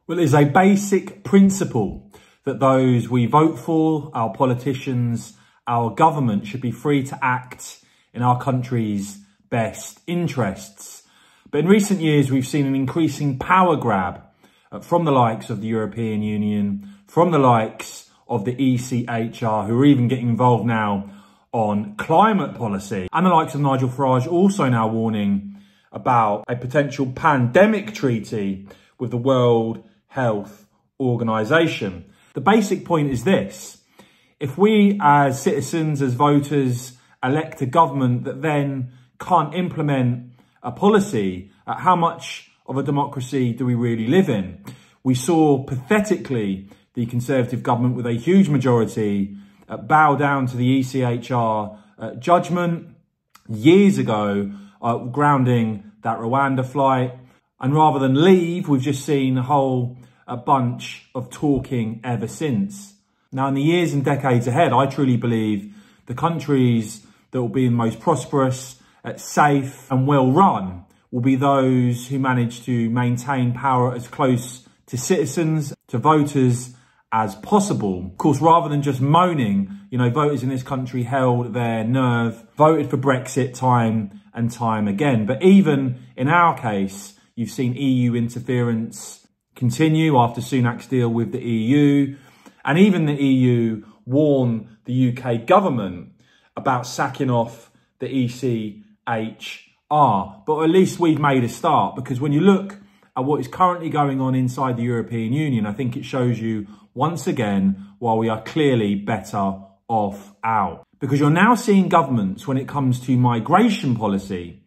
Well, it is a basic principle that those we vote for, our politicians, our government, should be free to act in our country's best interests. But in recent years, we've seen an increasing power grab from the likes of the European Union, from the likes of the ECHR, who are even getting involved now on climate policy, and the likes of Nigel Farage also now warning about a potential pandemic treaty with the World Health Organization. The basic point is this: if we as citizens, as voters, elect a government that then can't implement a policy, how much of a democracy do we really live in? We saw pathetically the Conservative government with a huge majority bow down to the ECHR judgment years ago, grounding that Rwanda flight. And rather than leave, we've just seen a bunch of talking ever since. Now, in the years and decades ahead, I truly believe the countries that will be the most prosperous, safe and well run will be those who manage to maintain power as close to citizens, to voters as possible. Of course, rather than just moaning, voters in this country held their nerve, voted for Brexit time and time again. But even in our case, you've seen EU interference continue after Sunak's deal with the EU. And even the EU warned the UK government about sacking off the ECHR. But at least we've made a start, because when you look at what is currently going on inside the European Union, I think it shows you once again why we are clearly better off out. Because you're now seeing governments, when it comes to migration policy,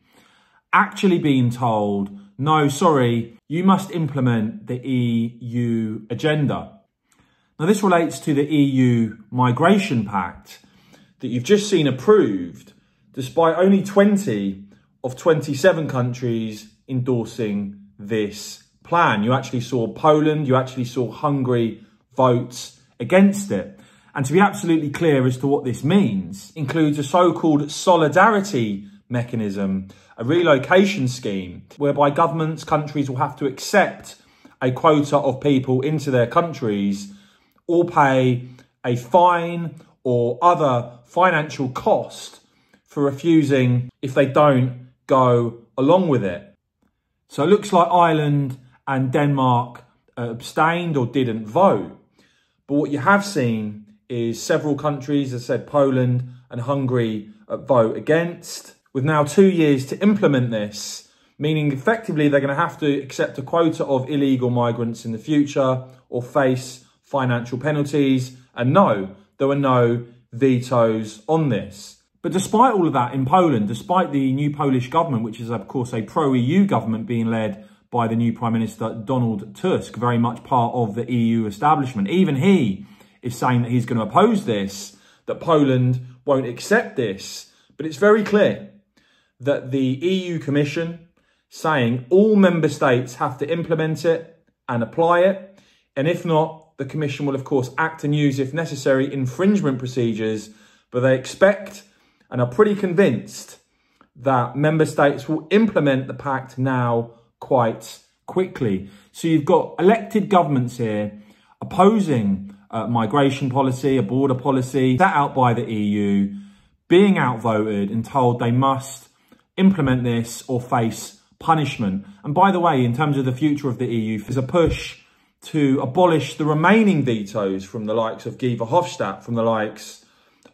actually being told, no, sorry, you must implement the EU agenda. Now, this relates to the EU Migration Pact that you've just seen approved, despite only 20 of 27 countries endorsing this plan. You actually saw Poland, you actually saw Hungary vote against it. And to be absolutely clear as to what this means, includes a so-called solidarity mechanism, a relocation scheme, whereby governments, countries will have to accept a quota of people into their countries or pay a fine or other financial cost for refusing if they don't go along with it. So it looks like Ireland and Denmark abstained or didn't vote. But what you have seen is several countries, as I said, Poland and Hungary, vote against, with now 2 years to implement this, meaning effectively they're going to have to accept a quota of illegal migrants in the future or face financial penalties. And no, there were no vetoes on this. But despite all of that in Poland, despite the new Polish government, which is of course a pro-EU government being led by the new Prime Minister Donald Tusk, very much part of the EU establishment, even he is saying that he's going to oppose this, that Poland won't accept this. But it's very clear that the EU Commission saying all member states have to implement it and apply it. And if not, the Commission will, of course, act and use, if necessary, infringement procedures. But they expect and are pretty convinced that member states will implement the pact now quite quickly. So you've got elected governments here opposing migration policy, a border policy set out by the EU, being outvoted and told they must implement this or face punishment. And by the way, in terms of the future of the EU, there's a push to abolish the remaining vetoes from the likes of Guy Verhofstadt, from the likes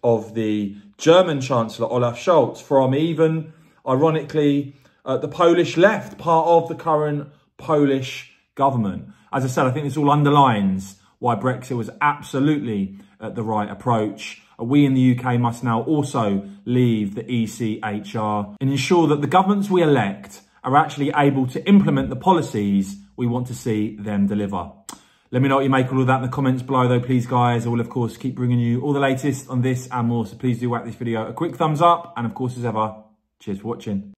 of the German Chancellor Olaf Scholz, from even, ironically, the Polish left, part of the current Polish government. As I said, I think this all underlines why Brexit was absolutely the right approach. We in the UK must now also leave the ECHR and ensure that the governments we elect are actually able to implement the policies we want to see them deliver. Let me know what you make of all of that in the comments below though, please guys. I will of course keep bringing you all the latest on this and more. So please do whack this video a quick thumbs up. And of course, as ever, cheers for watching.